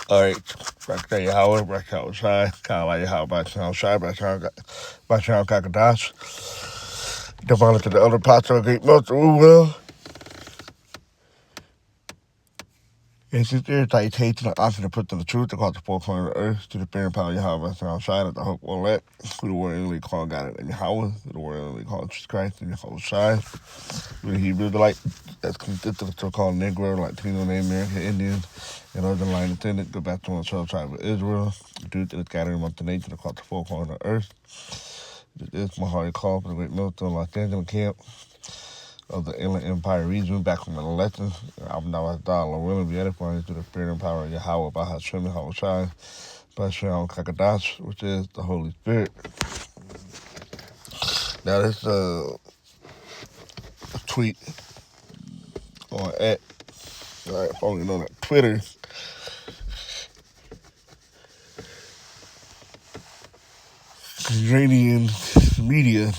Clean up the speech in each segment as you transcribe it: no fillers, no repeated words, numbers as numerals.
All right, back there, Yahweh, back outside, kind of like Yahweh, back outside, back out, Kakadash. Developed to the other parts of the great multi will. It's just irritating the option to put to the truth across the four corners of the earth to the fear and power of Yahweh back outside at the hope will let. Who the word English called God and Yahweh, who the word English called Jesus Christ and Yahweh Shai. Who the Hebrew, the like, that's consistent to call Negro, Latino, Native American, Indian, and other line attendant, go back to the 12 tribe of Israel, due to the scattering among the nation across the four corners of the earth. This is my hearty call for the great military Los Angeles camp of the Inland Empire region back from the elections. I'm now at Dollar willing to be edifying to the spirit and power of Yahweh by Hashem and Yahawashi, by Shem Kakadash, which is the Holy Spirit. Now this a tweet on X, right, only known as Twitter. Iranian media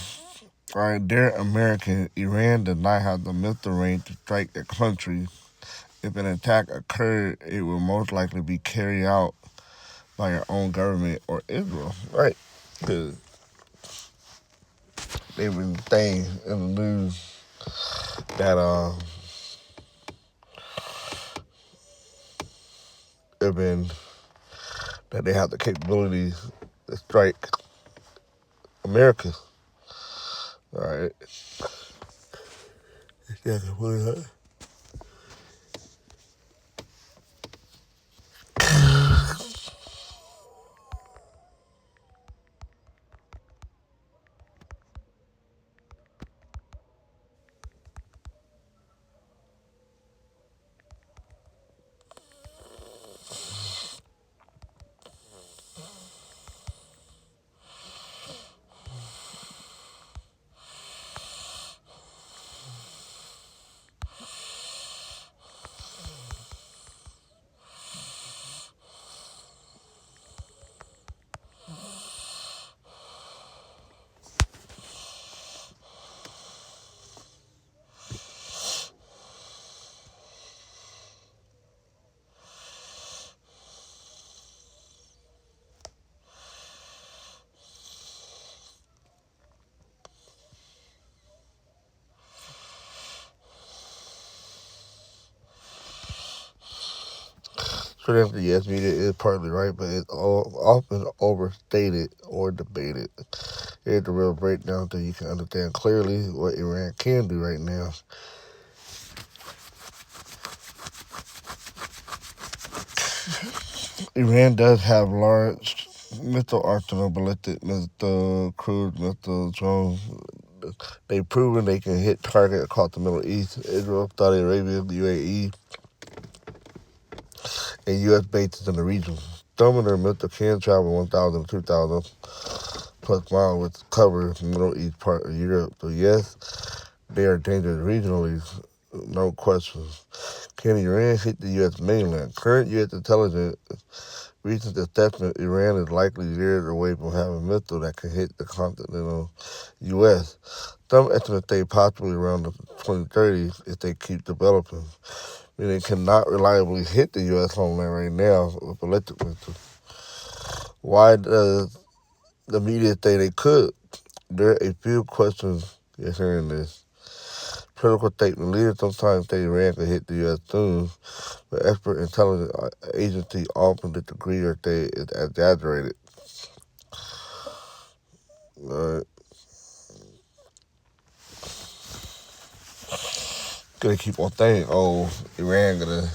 are they're American. Iran does not have the military range to strike a country. If an attack occurred, it will most likely be carried out by your own government or Israel, right? Because they've been saying in the news that that they have the capability to strike America. All right. Yeah, so the yes media is partly right, but it's often overstated or debated. Here's the real breakdown so you can understand clearly what Iran can do right now. Iran does have large missile arsenal, ballistic missile, cruise missile, drones. They've proven they can hit targets across the Middle East, Israel, Saudi Arabia, the UAE, and U.S. bases in the region. Some of their missiles can travel 1,000 to 2,000 plus miles, which covers the Middle East part of Europe. So yes, they are dangerous regionally, no questions. Can Iran hit the U.S. mainland? Current U.S. intelligence recent assessment, Iran is likely years away from having missiles that can hit the continental U.S. Some estimates say possibly around the 2030s if they keep developing. I mean, they cannot reliably hit the U.S. homeland right now with electric missiles. Why does the media say they could? There are a few questions you're hearing this. Critical statement leaders sometimes say Iran could hit the U.S. soon, but expert intelligence agencies often disagree or say it's exaggerated. Gonna keep on saying, oh, Iran gonna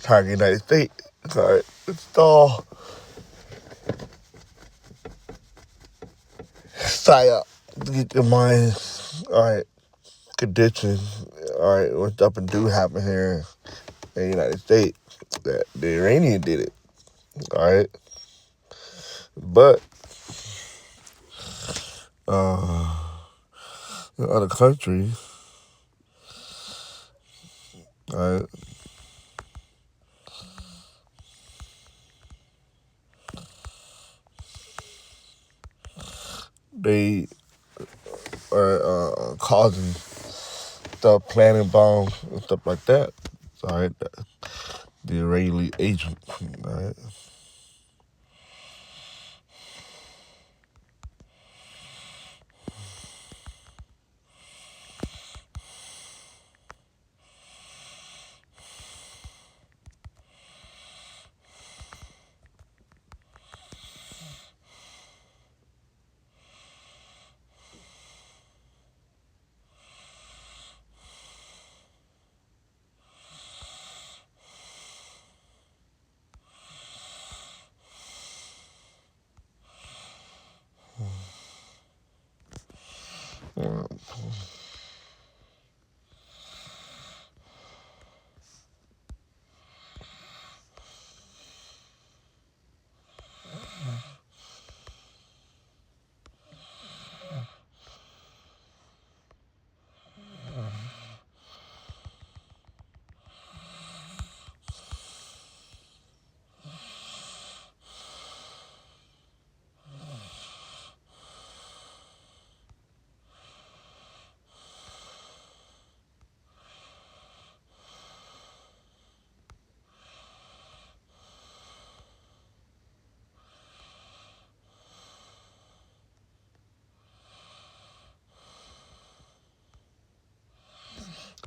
target the United States. All right, it's all psyop to get your mind, all right, conditioned. All right, what stuff and do happen here in the United States that the Iranian did it. All right, but in other countries, all right, they are causing stuff, planning bombs and stuff like that. All right, the Israeli agent. All right.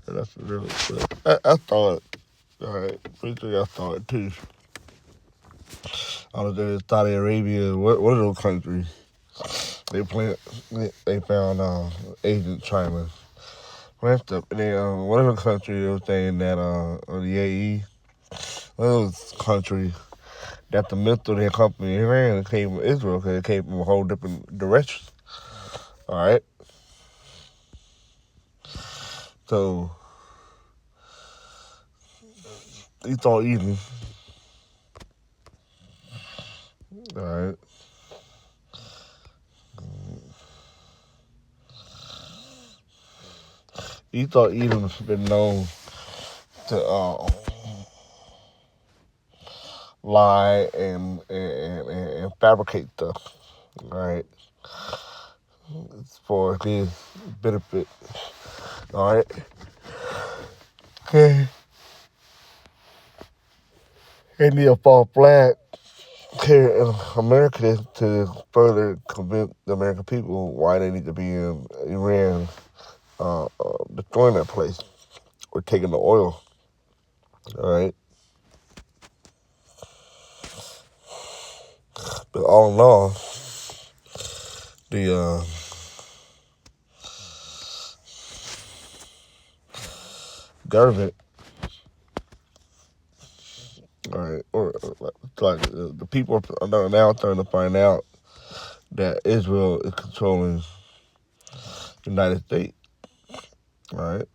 That's really good. I thought, all right, briefly I thought too. I was in Saudi Arabia, what are those countries? They found Agent China. Ramped up. And then one of the countries was saying that the UAE, one of those countries that the missile their company ran came from Israel because it came from a whole different direction. All right, so he thought Eden. All right, he thought Edom's been known to lie and fabricate stuff. All right, it's for his benefit. All right, okay. He need a false flag here in America to further convince the American people why they need to be in Iran, destroying that place or taking the oil. All right, but all in all, the government, all right, or like the people are now starting to find out that Israel is controlling the United States. All right,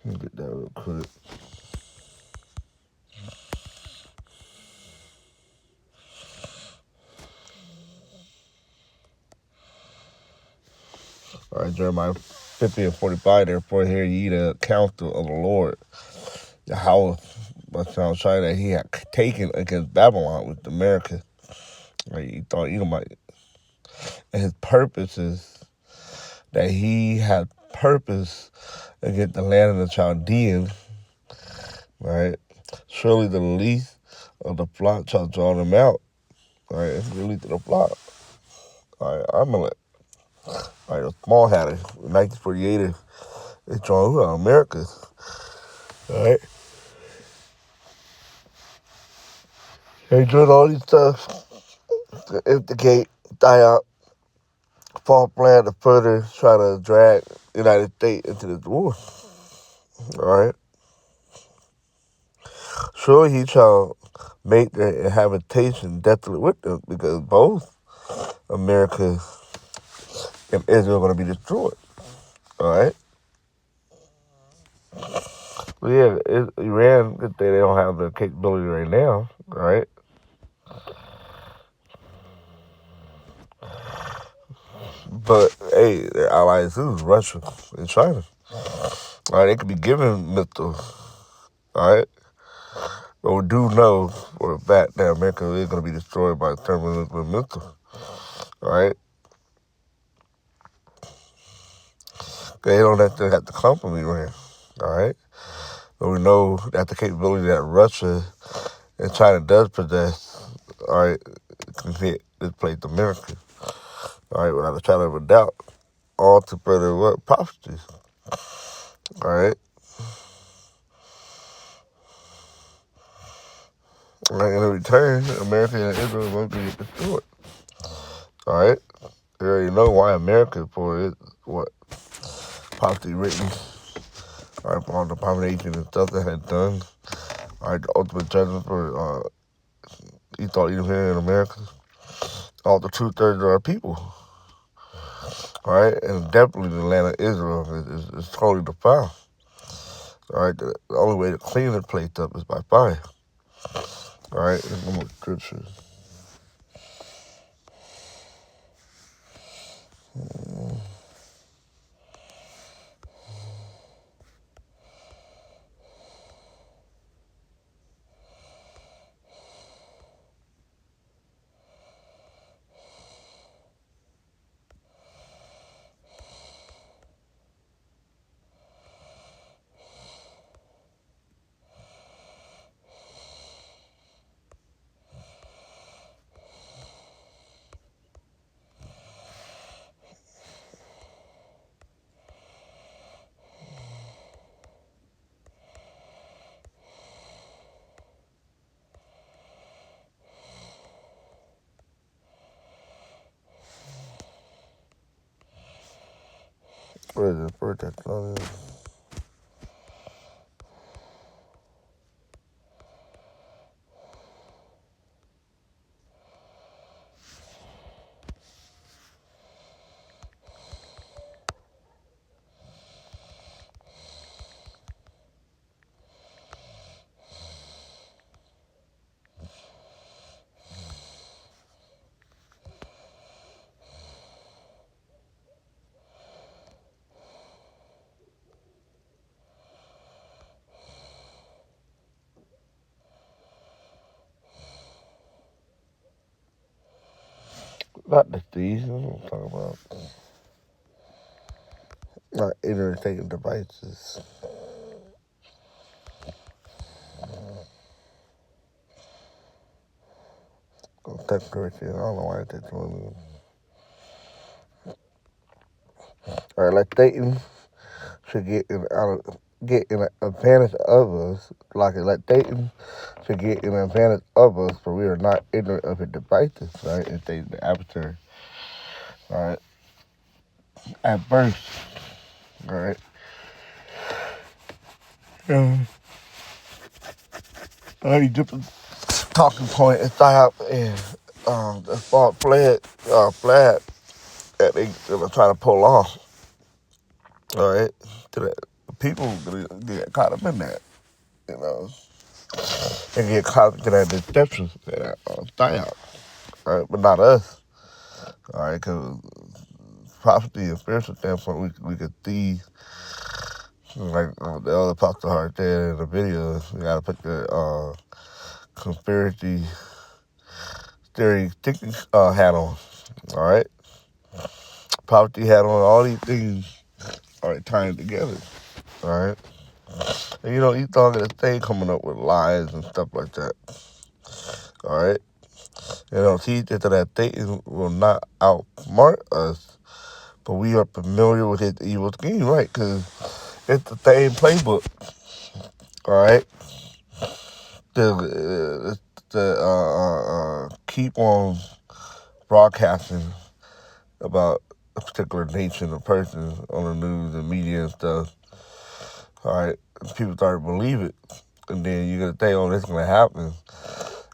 let me get that real quick. All right, Jeremiah 50 and 45. Therefore, hear ye the counsel of the Lord, Yahawashi, by China, that he had taken against Babylon with America. Right, he thought Edomite. And his purposes that he had purpose against the land of the Chaldeans, right? Surely the least of the flock shall draw them out. Right, it's the least of the flock. All right, Amalek. All right, a small hatter, 1948, they draw who out? America. All right. They doing all these stuff to instigate, die out, fall plan to further try to drag the United States into this war. All right. Surely he shall make their habitation desolate with them, because both America and Israel are going to be destroyed. All right. So yeah, Iran, they don't have the capability right now. All right. But hey, their allies is Russia and China. All right, they could be given missiles. All right. But we do know for a fact that America is going to be destroyed by thermonuclear missile. All right. They don't necessarily have to come from Iran. All right. But we know that the capability that Russia and China does possess, all right, can hit this place America, all right, without a shadow of a doubt. All to further what? Prophecies, all right? Like in return, America and Israel will be destroyed, all right? You already know why America for it, what prophecy written, all right, for all the abomination and stuff that had done, all right, the ultimate judgment for Esau, Edom here in America, all the 2/3 of our people, all right, and definitely the land of Israel is totally defiled. All right, the only way to clean the place up is by fire. All right, there's no more scriptures. What is it? First Thessalonians. Not the thieves. I'm talking about not irritating devices. Second Corinthians. I don't know why I did one. All right, like Satan should get an advantage of us. Like Satan should get an advantage of us, for we are not ignorant of his devices. Right, and Satan the adversary. All right, at first. All right. Different talking point and thought and the flag flag that they were trying to pull off. All right, to that people get caught up in that, you know, and get caught up in that deception, that thought. All right, but not us. All right, because prophecy and spiritual standpoint, we could see, like the other Pastor Hart said in the video, we gotta put the conspiracy theory thinking hat on. All right, prophecy hat on, all these things. All right, tying together. All right, and you thought that they coming up with lies and stuff like that. All right, teach us that Satan will not outsmart us, but we are familiar with his evil scheme, right? Because it's the same playbook. All right, to keep on broadcasting about a particular nation or person on the news and media and stuff. All right, people start to believe it, and then you're gonna think, "Oh, this is gonna happen,"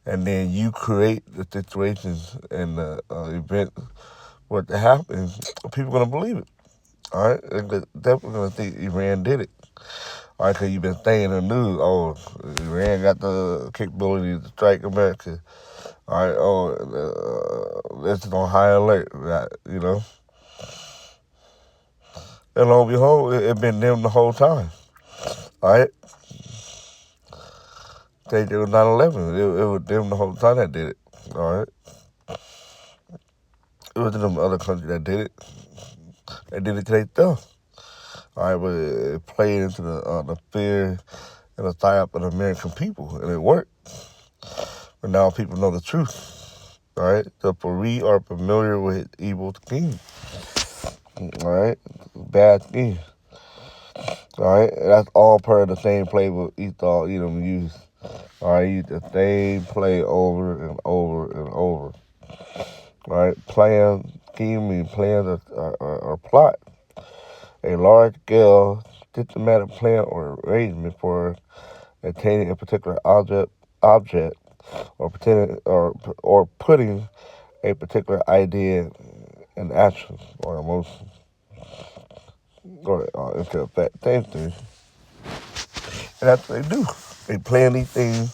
and then you create the situations and the event what to happen. People gonna believe it. All right, they're definitely gonna think Iran did it. All right, because you've been saying in the news, oh, Iran got the capability to strike America. All right, this is on high alert, right, And lo and behold, it been them the whole time. All right, it was 9/11. It was them the whole time that did it. All right, it wasn't them other countries that did it. They did it to themselves. All right, but it played into the fear and a psyop of the American people, and it worked. But now people know the truth. All right, therefore we are familiar with evil schemes. All right, bad schemes. All right, that's all part of the same playbook Esau, Edom used. All right, use the same play over and over and over. All right, plan, scheme, means plans or plot. A large-scale systematic plan or arrangement for attaining a particular object, or putting a particular idea in action or emotion or into effect. Same thing. And that's what they do. They plan these things.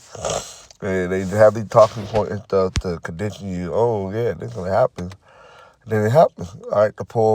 They have these talking points and stuff to condition you. Oh yeah, this is gonna happen. And then it happens. All right, the poor.